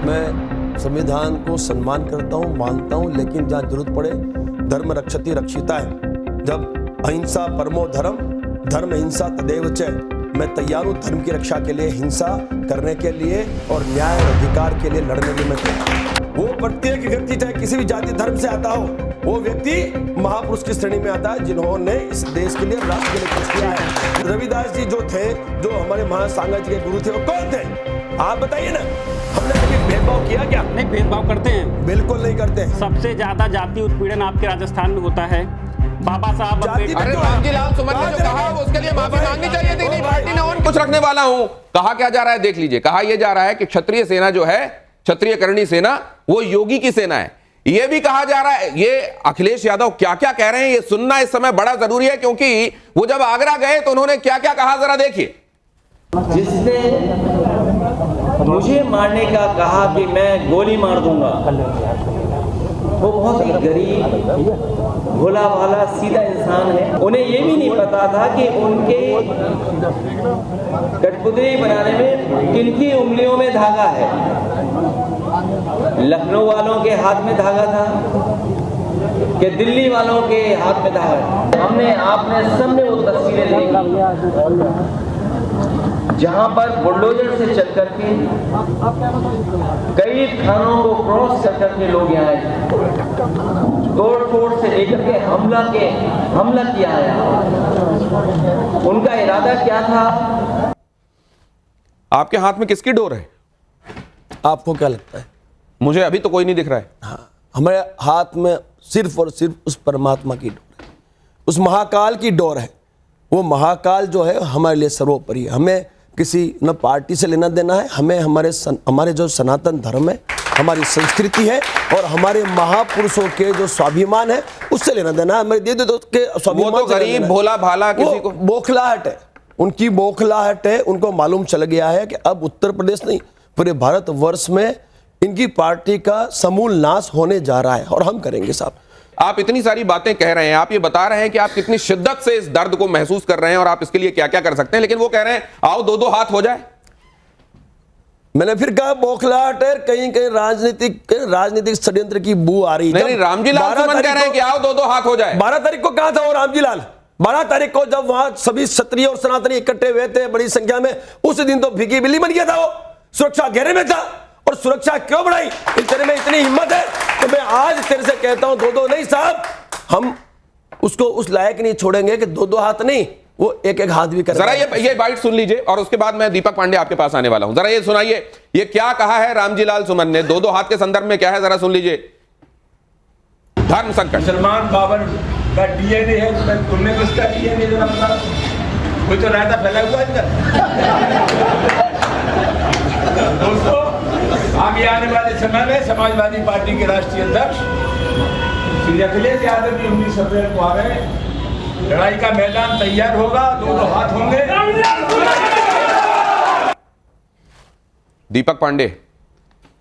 मैं संविधान को सम्मान करता हूं, मानता हूं, लेकिन जहां जरूरत पड़े धर्म रक्षति रक्षिता है। जब अहिंसा परमो धर्म, धर्म हिंसा तदेव च, मैं तैयार हूं धर्म की रक्षा के लिए, हिंसा करने के लिए और न्याय और अधिकार के लिए लड़ने के लिए। वो प्रत्येक व्यक्ति चाहे किसी भी जाति धर्म से आता हो, वो व्यक्ति महापुरुष की श्रेणी में आता है जिन्होंने इस देश के लिए, राष्ट्र के लिए कुछ किया है। रविदास जी जो थे, जो हमारे महासांगा जी के गुरु थे, वो कौन थे आप बताइए ना। हमने कभी भेदभाव किया क्या? नहीं, भेदभाव करते हैं, बिल्कुल नहीं करते हैं। सबसे ज्यादा जाति उत्पीड़न आपके राजस्थान में होता है। बाबा साहब अरे रामजीलाल सुमन ने जो कहा उसके लिए माफी मांगनी चाहिए थी, नहीं पार्टी ने और कुछ रखने वाला हूं। कहा क्या जा रहा है देख लीजिए। कहा यह जा रहा है कि क्षत्रिय सेना जो है, क्षत्रिय करणी सेना, वो योगी की सेना है। यह भी कहा जा रहा है, ये अखिलेश यादव क्या क्या कह रहे हैं ये सुनना इस समय बड़ा जरूरी है, क्योंकि वो जब आगरा गए तो उन्होंने क्या क्या कहा जरा देखिए। जिसने मुझे मारने का कहा कि मैं गोली मार दूंगा, वो बहुत ही गरीब, भोला भाला, सीधा इंसान है। उन्हें ये भी नहीं पता था कि उनके कठपुतली बनाने में किनकी उंगलियों में धागा है। लखनऊ वालों के हाथ में धागा था कि दिल्ली वालों के हाथ में धागा। हमने आपने सबने वो तस्वीरें देखी जहां पर बुलडोजर से चल करके कई थानों को क्रॉस कर करके लोग यहाँ आए, तोड़ फोड़ से लेकर के हमला किया है। उनका इरादा क्या था? आपके हाथ में किसकी डोर है? आपको क्या लगता है? मुझे अभी तो कोई नहीं दिख रहा है। हाँ, हमारे हाथ में सिर्फ और सिर्फ उस परमात्मा की डोर है, उस महाकाल की डोर है। वो महाकाल जो है हमारे लिए सर्वोपरि है। हमें किसी न पार्टी से लेना देना है, हमें हमारे जो सनातन धर्म है, हमारी संस्कृति है और हमारे महापुरुषों के जो स्वाभिमान है उससे लेना देना है। हमारे दे के स्वाभिमान, वो तो गरीब भोला भाला किसी को बौखलाहट है, उनकी बौखलाहट है। उनको मालूम चल गया है कि अब उत्तर प्रदेश नहीं पूरे भारत वर्ष में इनकी पार्टी का समूल नाश होने जा रहा है और हम करेंगे साहब। आप इतनी सारी बातें कह रहे हैं, आप ये बता रहे हैं कि आप कितनी शिद्दत से इस दर्द को महसूस कर रहे हैं और आप इसके लिए क्या क्या कर सकते हैं, लेकिन वो कह रहे हैं आओ दो दो हाथ हो जाए। मैंने फिर कहा बौखलाहट है, कहीं कहीं राजनीतिक षड्यंत्र की बू आ रही। नहीं, रामजीलाल सुमन कह रहे हैं कि आओ दो दो हाथ हो जाए। 12 तारीख को कहा था वो रामजीलाल, 12 तारीख को जब वहां सभी क्षत्रिय और सनातनी इकट्ठे हुए थे बड़ी संख्या में, उस दिन तो भीगी बिल्ली बन गया था, वो सुरक्षा घेरे में था। और सुरक्षा क्यों बढ़ाई? इन तेरे में इतनी हिम्मत है तो मैं आज तेरे से कहता हूं दो दो नहीं साहब, हम उसको उस लायक नहीं छोड़ेंगे कि दो दो हाथ नहीं, वो एक एक हाथ भी करेगा। जरा ये बाइट सुन लीजिए और उसके बाद मैं दीपक पांडे आपके पास आने वाला हूं। जरा ये सुनाइए, ये क्या कहा है रामजीलाल सुमन ने, दो दो हाथ के संदर्भ में क्या है, जरा सुन लीजिए। धर्म संकट, मुसलमान बाबर का डीएनए है, तुमने किसका डीएनए जरा बता? कोई तो रायता फैला हुआ है। दोस्तों, आगे आने वाले समय में समाजवादी पार्टी के राष्ट्रीय अध्यक्ष श्री अखिलेश यादव जी 19 अप्रैल को आ रहे हैं। लड़ाई का मैदान तैयार होगा, दो दो हाथ होंगे। दीपक पांडे,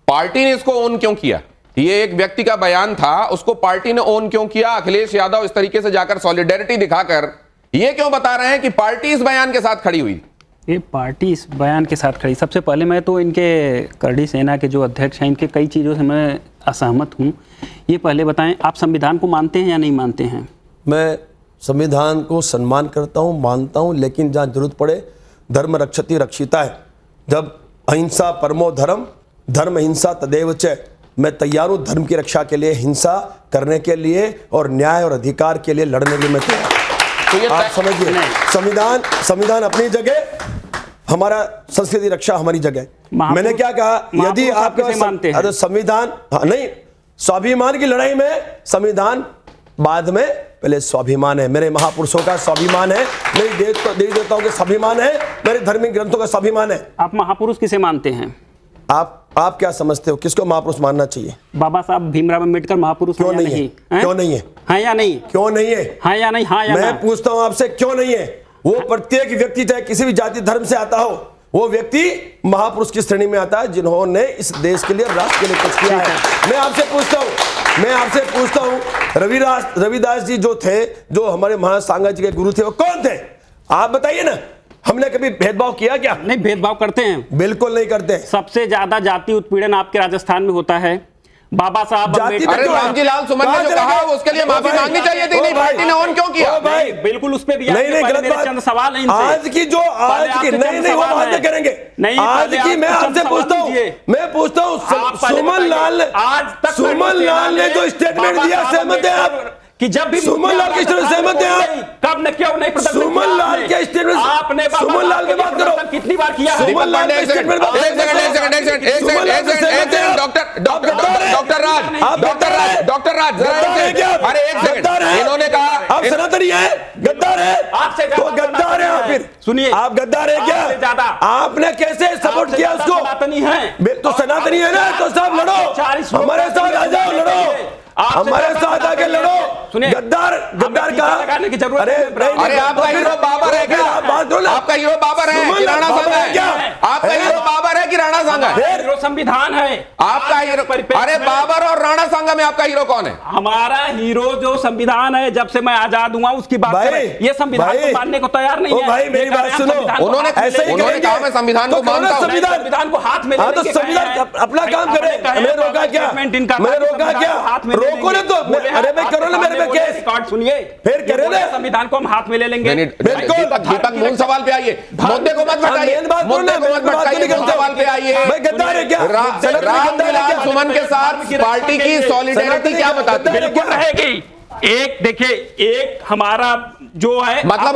पार्टी ने इसको ओन क्यों किया? ये एक व्यक्ति का बयान था, उसको पार्टी ने ओन क्यों किया? अखिलेश यादव इस तरीके से जाकर सॉलिडेरिटी दिखाकर ये क्यों बता रहे हैं कि पार्टी इस बयान के साथ खड़ी हुई? ये पार्टी इस बयान के साथ खड़ी, सबसे पहले मैं तो इनके करणी सेना के जो अध्यक्ष हैं, इनके कई चीज़ों से मैं असहमत हूँ। ये पहले बताएं, आप संविधान को मानते हैं या नहीं मानते हैं? मैं संविधान को सम्मान करता हूं, मानता हूं, लेकिन जहां जरूरत पड़े धर्म रक्षति रक्षिता है। जब अहिंसा परमो धर्म, धर्म हिंसा तदेव च, मैं तैयार हूं धर्म की रक्षा के लिए, हिंसा करने के लिए और न्याय और अधिकार के लिए लड़ने के लिए मैं तैयार। तो ये आप समझिए, संविधान अपनी जगह, हमारा संस्कृति रक्षा हमारी जगह। मैंने क्या कहा, यदि आपका संविधान नहीं, स्वाभिमान की लड़ाई में संविधान बाद में, पहले स्वाभिमान है, मेरे महापुरुषों का स्वाभिमान है, मेरी देवी देवताओं का स्वाभिमान है, मेरे धार्मिक ग्रंथों का स्वाभिमान है। आप महापुरुष किसे मानते हैं? आप क्या समझते हो किसको महापुरुष मानना चाहिए? बाबा साहब भीमराव अम्बेडकर महापुरुष क्यों नहीं है? क्यों नहीं है? हाँ या नहीं? क्यों नहीं है? हाँ या नहीं? हाँ या मैं पूछता हूं आपसे, क्यों नहीं है? वो प्रत्येक व्यक्ति चाहे किसी भी जाति धर्म से आता हो, वो व्यक्ति महापुरुष की श्रेणी में आता है जिन्होंने इस देश के लिए, राष्ट्र के लिए कुछ किया है। मैं आपसे पूछता हूं रविदास जी जो थे, जो हमारे महासांगा जी के गुरु थे, वो कौन थे आप बताइए ना। हमने कभी भेदभाव किया क्या? नहीं, भेदभाव करते हैं, बिल्कुल नहीं करते। सबसे ज्यादा जाति उत्पीड़न आपके राजस्थान में होता है। बाबा साहब जाति अम्बेडकर- अरे रामजी लाल सुमन ने जो कहा उसके लिए माफी मांगनी चाहिए थी, नहीं पार्टी ने ऑन क्यों किया? भाई बिल्कुल उस पे भी नहीं आएंगे, नहीं पहले गलत मेरे बात। चंद सवाल है इनसे। आज की जो आज की आपसे नहीं चंद नहीं वो सवाल बात है। करेंगे। नहीं, आज पहले की आप मैं चंद आपसे सवाल पूछता हूँ, दीजिए। मैं पूछता हूँ आप पहले सुमन लाल बताइए, आज तक सुमन लाल ने जो स्टेटमेंट बाबा दिया साहब सहमत है आप? अम्बेडकर कि जब भी सुमन लाल के स्टेटमेंट सहमत है आप? कब ने क्यों नहीं प्रदर्शन किया सुमन लाल आपने? के स्टेटमेंट आपने बाबा सुमन लाल साहब की के बात करो। प्रदर्शन कितनी बार किया है? सुमन लाल के एक सेकंड, स्टेटमेंट एक सेकंड, एक सेकंड, एक सेकंड, एक सेकंड, एक सेकंड, एक सेकंड, डॉक्टर राज जरा एक सेकंड, अरे एक सेकंड, इन्होंने कहा आप सनातनी हैं, गद्दार हैं, आपसे तो ज्यादा गद्दार हैं आप फिर। सुनिए, आप गद्दार हैं आपसे क्या? ज्यादा। आपने कैसे सपोर्ट आपसे किया ज्यादा उसको? सनातनी हैं। तो सनातनी है ना, तो सब लड़ो, 40 लोग हमारे साथ आ जाओ, लड़ो, आपसे हमारे ज्यादा साथ आके सनातनी लड़ो। हैं। सुनिए, गद्दार गद्दार हमें टीका लगाने की जरूरत अरे नहीं है। नहीं, अरे आपका हीरो बाबर है क्या? आप बात करो ना। आपका हीरो बाबर है सुमन कि राणा बाबर सांगा है क्या? है? आपका हीरो बाबर है कि राणा सांगा है? फिर? हीरो संविधान है आपका हीरो, अरे बाबर और राणा सांगा में आपका हीरो कौन है? हमारा हीरो जो संविधान है, जब से मैं आजाद हुआ उसकी बात भाई, करें। ये संविधान भाई, को मानने को तैयार नहीं ओ है। भाई, मेरी ये कह बात रहे हैं सुनो। संविधान को उन्होंने हाथ में ऐसे ही लेने उन्होंने के कहा लिए- मैं संविधान को तो करो ना मानता हूं। संविधान। संविधान को हाथ में हाँ लेने तो के संविधान कहे हैं। अपना काम भाई, करे, आपने कहा है, मैं रोका क्या? स्टेटमेंट इनका मैं था कि रोका संविधान क्या? को हाथ में ले रोको लेंगे। ना तो, बोले, अरे मैं करो ना मेरे पे केस। रिकॉर्ड सुनिए, फिर ये करे बोले, ना। संविधान को हम हाथ में ले लेंगे। बिल्कुल। दीपक मूल सवाल पे आइए, मुद्दे को मत भटकाइए, मेन बात मुद्दे को मत भटकाइए, मूल सवाल पे आइए। भाई गद्दार है क्या? रामजी सुमन के साथ पार्टी की सॉलिडेरिटी क्या बताती है? बिल्कुल रहेगी। एक देखिए, एक हमारा जो है मतलब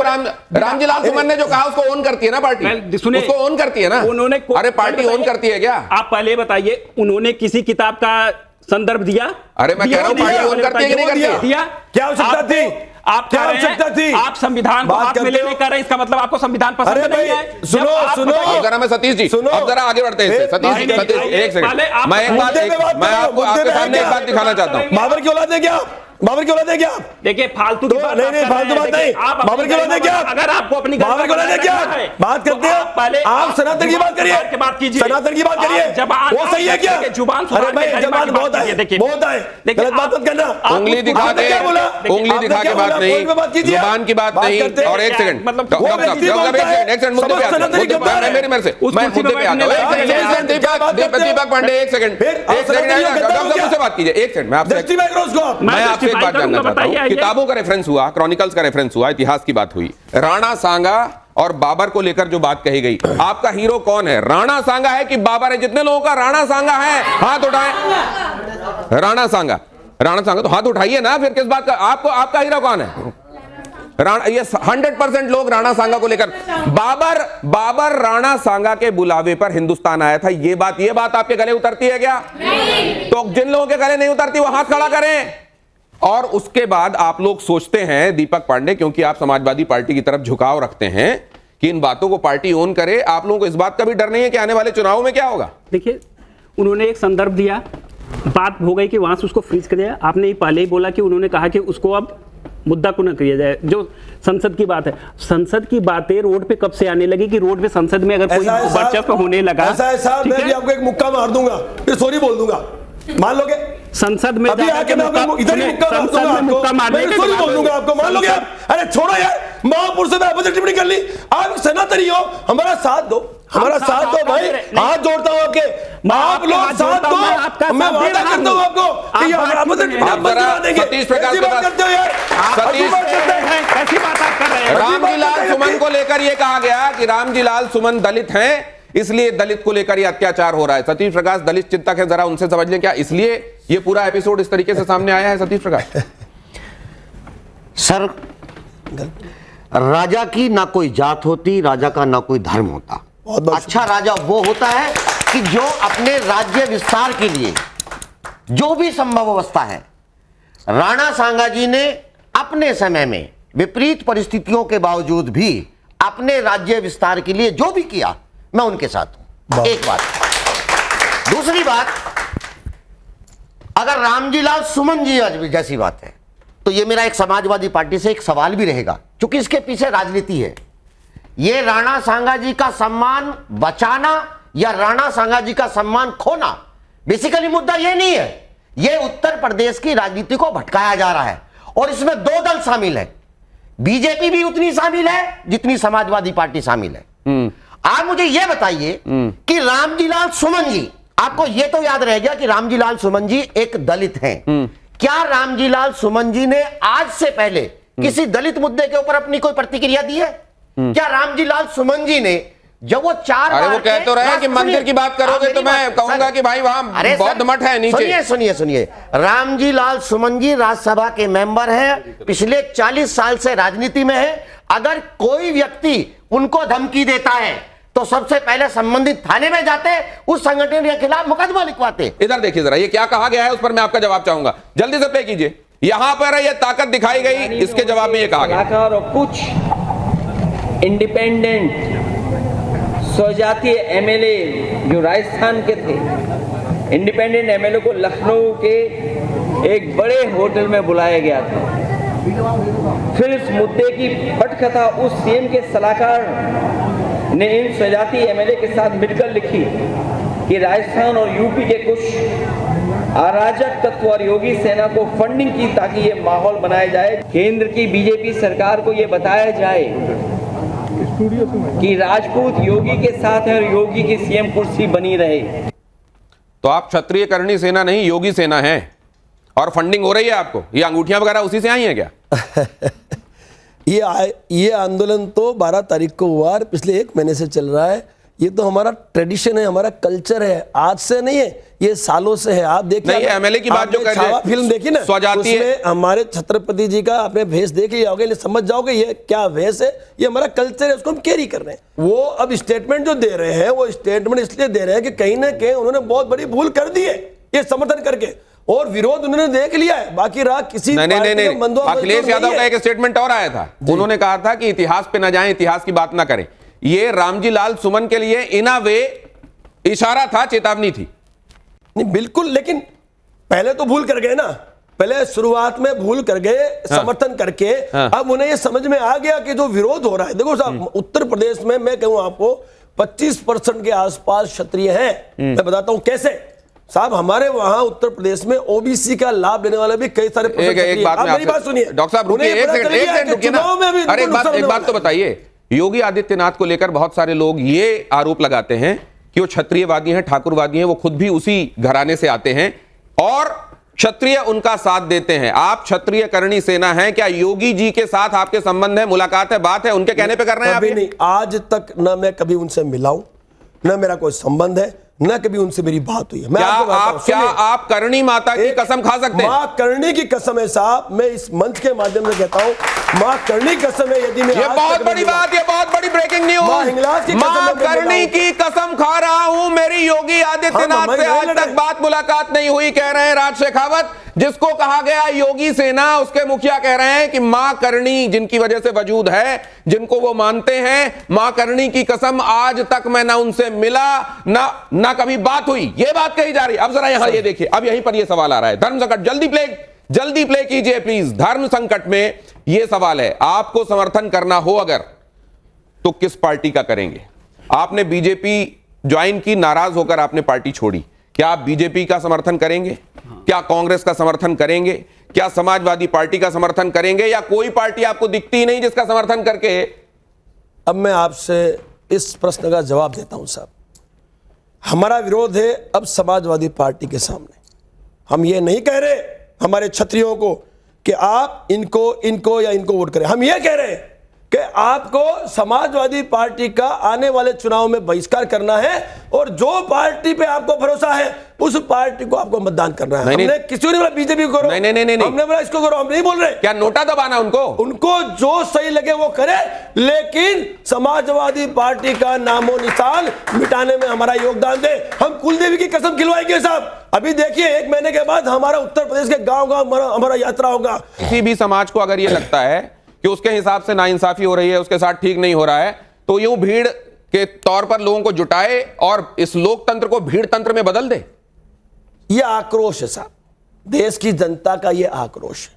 रामजी लाल सुमन ने जो कहा उसको ओन करती है ना पार्टी? सुनिए, उसको ओन करती है ना? उन्होंने अरे पार्टी ओन करती है क्या? आप पहले बताइए, उन्होंने किसी किताब का संदर्भ दिया? अरे मैं कह रहा हूं पार्टी ओन करती है कि नहीं करती है? दिया? क्या आवश्यकता थी? आप क्या कह रहे हैं, आवश्यकता थी? आप संविधान को बात हाथ में करते लेने हो? कर रहे हैं, इसका मतलब आपको संविधान पसंद अरे नहीं भाई, है? सुनो, जब आप सुनो। बताइए- अब जरा मैं सतीश जी, सुनो। अब जरा आगे बढ़ते हैं इससे। सतीश नहीं, जी, सतीश नहीं, एक सेकंड, पहले आप मैं एक बात मुद्दे पे बात मैं करो, आपको मुद्दे आपके पे सामने एक क्या? बात दिखाना चाहता हूं। बाबर की औलाद है क्या? बाबर की औलाद है क्या? देखिए, फालतू तो की बात नहीं आप नहीं कर फालतू रहे हैं। बात नहीं। देखिए, आप बाबर अपनी की औलाद है क्या? अगर आपको अपनी बाबर की औलाद है क्या? बात करते हो आप सनातन की बात करिए, की बात कीजिए, सनातन की बात करिए, जबान वो सही है क्या? जुबान अरे भाई जबान बहुत है, बहुत है, गलत बात मत करना। उंगली दिखा आपने के क्या बोला? उंगली आपने दिखा के क्या बात बोला? नहीं, फोन पे बात कीजिए। जुबान की बात बात नहीं। करते हैं। और एक सेकंड, मतलब डॉक्टर वो साहब, व्यक्ति डॉक्टर बोलता साहब, है, एक सेकंड, मुद्दे पे समस्त सनातनी आते हैं। गद्दार है। मेरे मेरे से उस मैं कुर्सी मुद्दे पे पे आता हूं। बैठने एक वाले सेकंड, दीपक पांडे, एक सेकंड, फिर आप एक सेकंड, सनातनी गद्दार हो डॉक्टर साहब क्या? मुझसे बात कीजिए। एक सेकंड, मैं आपसे जस्टिफाई करो उसको आप। मैं आपसे एक बात justify जानना करूंगा, चाहता हूं। बताइए। किताबों का रेफरेंस हुआ, क्रॉनिकल्स का रेफरेंस हुआ, इतिहास की बात हुई, राणा सांगा और बाबर को लेकर जो बात कही गई, आपका हीरो कौन है? राणा सांगा है कि बाबर है? जितने लोगों का राणा सांगा है हाथ उठाएं। राणा सांगा, राणा सांगा तो हाथ उठाइए ना, फिर किस बात का? आपको आपका हीरो कौन है? राणा, ये 100% लोग राणा सांगा को लेकर। बाबर राणा सांगा के बुलावे पर हिंदुस्तान आया था, ये बात आपके गले उतरती है क्या? नहीं। तो जिन लोगों के गले नहीं उतरती वो हाथ खड़ा करें। और उसके बाद आप लोग सोचते हैं, दीपक पांडे, क्योंकि आप समाजवादी पार्टी की तरफ झुकाव रखते हैं कि इन बातों को पार्टी ओन करे, आप लोगों को इस बात का भी डर नहीं है कि आने वाले चुनाव में क्या होगा? देखिए, उन्होंने एक संदर्भ दिया, बात हो गई कि वहां से उसको फ्रीज कर दिया। आपने पहले ही बोला कि उन्होंने कहा कि उसको अब मुद्दा को न किया जाए। जो संसद की बात है, संसद की बातें रोड पे कब से आने लगी कि रोड पे संसद में अगर कोई वर्चस्व होने लगा, ऐसा है साहब, मैं भी आपको एक मुक्का मार दूंगा, फिर सॉरी बोल दूंगा, मान लोगे? संसद में अभी आके मैं आपको इधर ही मुक्का मार दूंगा, मुक्का मारने मैं के सॉरी बाद बोल दूंगा आपको, मान लोगे आप? अरे छोड़ो यार, महापुरुष से अपोजिट टिप्पणी कर ली। आप सनातनी हो, हमारा साथ दो, हमारा साथ दो भाई, हाथ जोड़ता हूं आपके, आप लोग साथ दो, मैं वादा करता हूं आपको कि अपोजिट टिप्पणी आप बंद देंगे। सतीश प्रकाश ऐसी बात करते हो यार, सतीश, कैसी बात आप कर रहे हैं? रामजी लाल सुमन को लेकर यह कहा गया कि रामजी लाल सुमन दलित हैं, इसलिए दलित को लेकर यह अत्याचार हो रहा है। सतीश प्रकाश दलित चिंतक है, जरा उनसे समझ लें क्या इसलिए यह पूरा एपिसोड इस तरीके से सामने आया है? सतीश प्रकाश सर, राजा की ना कोई जात होती, राजा का ना कोई धर्म होता। अच्छा राजा वो होता है कि जो अपने राज्य विस्तार के लिए जो भी संभव अवस्था है, राणा सांगा जी ने अपने समय में विपरीत परिस्थितियों के बावजूद भी अपने राज्य विस्तार के लिए जो भी किया, मैं उनके साथ हूं। एक बात। दूसरी बात, अगर रामजी लाल सुमन जी जैसी बात है, तो ये मेरा एक समाजवादी पार्टी से एक सवाल भी रहेगा, क्योंकि इसके पीछे राजनीति है। ये राणा सांगा जी का सम्मान बचाना या राणा सांगा जी का सम्मान खोना, बेसिकली मुद्दा ये नहीं है। ये उत्तर प्रदेश की राजनीति को भटकाया जा रहा है और इसमें दो दल शामिल है। बीजेपी भी उतनी शामिल है जितनी समाजवादी पार्टी शामिल है। आप मुझे यह बताइए कि रामजीलाल सुमन जी, आपको यह तो याद रह गया कि रामजीलाल सुमन जी एक दलित हैं। क्या रामजीलाल सुमन जी ने आज से पहले किसी दलित मुद्दे के ऊपर अपनी कोई प्रतिक्रिया दी है? क्या रामजीलाल सुमन जी ने, जब वो 4 अरे बार वो कह तो रहे हैं कि मंदिर की बात करोगे तो मैं कहूंगा कि भाई वहां बौद्ध मठ है नीचे। सुनिए, रामजीलाल सुमन जी राज्यसभा के मेंबर हैं, पिछले 40 साल से राजनीति में है। अगर कोई व्यक्ति उनको धमकी देता है तो सबसे पहले संबंधित थाने में जाते, उस संगठन के खिलाफ मुकदमा लिखवाते। इधर देखिए जरा, ये क्या कहा गया है उस पर मैं आपका जवाब चाहूंगा, जल्दी से प्ले कीजिए। यहां पर ये ताकत दिखाई गई, इसके जवाब में ये कहा गया। और कुछ इंडिपेंडेंट स्वजातीय एमएलए जो राजस्थान के थे, इंडिपेंडेंट एमएलए को लखनऊ के एक बड़े होटल में बुलाया गया था। फिर इस मुद्दे की पटकथा उस सीएम के सलाहकार ने इन स्वजातीय एमएलए के साथ मिलकर लिखी कि राजस्थान और यूपी के कुछ अराजक तत्व और योगी सेना को फंडिंग की ताकि ये माहौल बनाया जाए। केंद्र की बीजेपी सरकार को ये बताया जाए कि राजपूत योगी के साथ है और योगी की सीएम कुर्सी बनी रहे। तो आप क्षत्रिय करणी सेना नहीं, योगी सेना है, और फंडिंग हो रही है आपको। ये अंगूठियां वगैरह उसी से आई हैं क्या? ये आंदोलन तो 12 तारीख को हुआ और पिछले 1 महीने से चल रहा है। ये तो हमारा ट्रेडिशन है, हमारा कल्चर है, आज से नहीं है, ये सालों से है। आप देखिए, नहीं, एमएलए की बात जो कर रहे हैं, फिल्म देखी ना, स्वजातीय, उसमें हमारे छत्रपति जी का आपने भेष देख लिया होगा, समझ जाओगे ये क्या भेष है। ये हमारा कल्चर है, उसको हम कैरी कर रहे हैं। वो अब स्टेटमेंट जो दे रहे हैं, वो स्टेटमेंट इसलिए दे रहे हैं कि कहीं ना कहीं उन्होंने बहुत बड़ी भूल कर दी है ये समर्थन करके, और विरोध उन्होंने देख लिया है। बाकी रहा किसी नहीं, अखिलेश यादव का एक स्टेटमेंट और आया था, उन्होंने कहा था कि इतिहास पे ना जाएं, इतिहास की बात ना करें। ये रामजीलाल सुमन के लिए इन अ वे इशारा था, चेतावनी थी। नहीं बिल्कुल, लेकिन पहले तो भूल कर गए ना, पहले शुरुआत में भूल कर गए समर्थन करके। अब उन्हें ये समझ में आ गया कि जो विरोध हो रहा है, देखो साहब, उत्तर प्रदेश में मैं कहूं आपको 25% के आसपास क्षत्रिय हैं। मैं बताता हूं कैसे। साहब, हमारे वहां उत्तर प्रदेश में ओबीसी का लाभ लेने वाले भी कई सारे एक बात में मेरी बात सुनिए डॉक्टर साहब, रुकिए एक सेकंड रुकिए ना। अरे एक बात तो बताइए, योगी आदित्यनाथ को लेकर बहुत सारे लोग ये आरोप लगाते हैं कि वो क्षत्रियवादी हैं, ठाकुरवादी हैं, वो खुद भी उसी घराने से आते हैं और क्षत्रिय उनका साथ देते हैं। आप क्षत्रिय करणी सेना हैं, क्या योगी जी के साथ आपके संबंध है, मुलाकात है, बात है, उनके कहने पे कर रहे हैं आप? नहीं, आज तक ना मैं कभी उनसे मिला हूं, ना मेरा कोई संबंध है, न कभी उनसे मेरी बात हुई है। मैं क्या आप करणी माता की कसम खा सकते हैं? मां करणी की कसम है साहब, मैं इस मंच के माध्यम से कहता हूं, मां करणी की कसम है। यदि मैं ये बहुत बड़ी बात, ये बहुत बड़ी ब्रेकिंग न्यूज, मां करणी की कसम खा रहा हूं, मेरी योगी आदित्यनाथ से आज तक बात मुलाकात नहीं हुई, कह रहे हैं राज शेखावत। जिसको कहा गया योगी सेना, उसके मुखिया कह रहे हैं कि मां करणी जिनकी वजह से वजूद है, जिनको वो मानते हैं, मां करणी की कसम आज तक मैं ना उनसे मिला, ना कभी बात हुई, ये बात कही जा रही। अब जरा यहां ये देखिए, अब यहीं पर ये सवाल आ रहा है, धर्म संकट। जल्दी प्ले कीजिए प्लीज। धर्म संकट में ये सवाल है, आपको समर्थन करना हो अगर तो किस पार्टी का करेंगे? आपने बीजेपी ज्वाइन की, नाराज होकर आपने पार्टी छोड़ी, क्या आप बीजेपी का समर्थन करेंगे? क्या कांग्रेस का समर्थन करेंगे? क्या समाजवादी पार्टी का समर्थन करेंगे, या कोई पार्टी आपको दिखती ही नहीं जिसका समर्थन करके? अब मैं आपसे इस प्रश्न का जवाब देता हूं साहब। हमारा विरोध है अब समाजवादी पार्टी के सामने। हम ये नहीं कह रहे हमारे क्षत्रियों को कि आप इनको या इनको वोट करें। हम ये कह रहे हैं कि आपको समाजवादी पार्टी का आने वाले चुनाव में बहिष्कार करना है, और जो पार्टी पे आपको भरोसा है उस पार्टी को आपको मतदान करना है। हमने किसी ने बोला बीजेपी को करो, नहीं, हमने बोला इसको करो, हम नहीं बोल रहे। क्या नोटा दबाना उनको जो सही लगे वो करे, लेकिन समाजवादी पार्टी का नामो निशान मिटाने में हमारा योगदान दे। हम कुलदेवी की कसम खिलवाएंगे साहब। अभी देखिए, 1 महीने के बाद हमारा उत्तर प्रदेश के गांव-गांव हमारा यात्रा होगा। किसी भी समाज को अगर ये लगता है कि उसके हिसाब से नाइंसाफी हो रही है, उसके साथ ठीक नहीं हो रहा है, तो यूं भीड़ के तौर पर लोगों को जुटाए और इस लोकतंत्र को भीड़ तंत्र में बदल दे। यह आक्रोश है साहब, देश की जनता का यह आक्रोश है।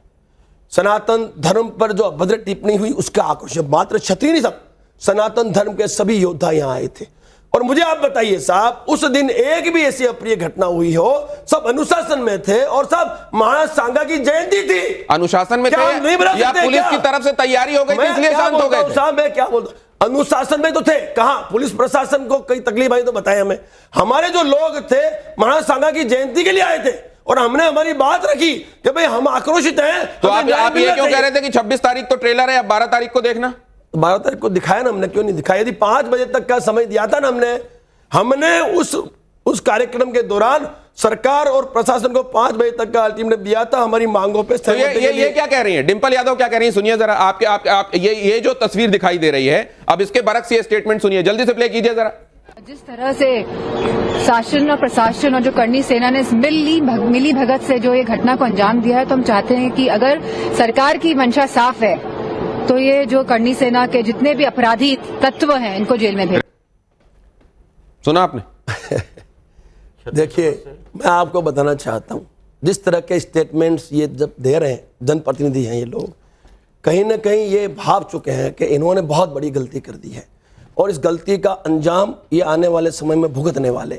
सनातन धर्म पर जो अभद्र टिप्पणी हुई उसका आक्रोश है। मात्र क्षत्रिय नहीं, सब सनातन धर्म के सभी योद्धा यहां आए थे। और मुझे आप बताइए साहब, उस दिन एक भी ऐसी अप्रिय घटना हुई हो? सब अनुशासन में थे और सब महाराज सांगा की जयंती थी। अनुशासन में क्या हम नहीं बना थे या सकते पुलिस क्या? की तरफ से तैयारी हो गई थी मैं इसलिए क्या शांत हो बोलता गए हूं थे? साहब, मैं क्या बोलता हूं? अनुशासन में तो थे, कहां पुलिस प्रशासन को कई तकलीफ आई तो बताए हमें। हमारे जो लोग थे महाराज सांगा की जयंती के लिए आए थे और हमने हमारी बात रखी कि भाई हम आक्रोशित हैं। तो हमें न्याय आप ये मिलना क्यों कह चाहिए। रहे थे कि 26 तारीख तो ट्रेलर है, अब 12 तारीख को देखना? 12 तारीख को दिखाया ना हमने, क्यों नहीं दिखाया? यदि 5 बजे तक का समय दिया था ना हमने उस कार्यक्रम के दौरान सरकार और प्रशासन को 5 बजे तक का अल्टीमेटम दिया था हमारी मांगों पे। तो ये क्या कह रही है डिंपल यादव, क्या कह रही है? सुनिए जरा, आप ये जो तस्वीर दिखाई दे रही है, अब इसके बरक्स ये स्टेटमेंट सुनिए, जल्दी से प्ले कीजिए जरा। जिस तरह से शासन और प्रशासन और जो करनी सेना ने मिली भगत से जो ये घटना को अंजाम दिया है, तो हम चाहते हैं कि अगर सरकार की मंशा साफ है तो ये जो करनी सेना के जितने भी अपराधी तत्व हैं इनको जेल में भेजें। सुना आपने? देखिए, मैं आपको बताना चाहता हूं, जिस तरह के स्टेटमेंट्स ये जब दे रहे हैं जनप्रतिनिधि हैं ये लोग, कहीं ना कहीं ये भाव चुके हैं कि इन्होंने बहुत बड़ी गलती कर दी है और इस गलती का अंजाम ये आने वाले समय में भुगतने वाले।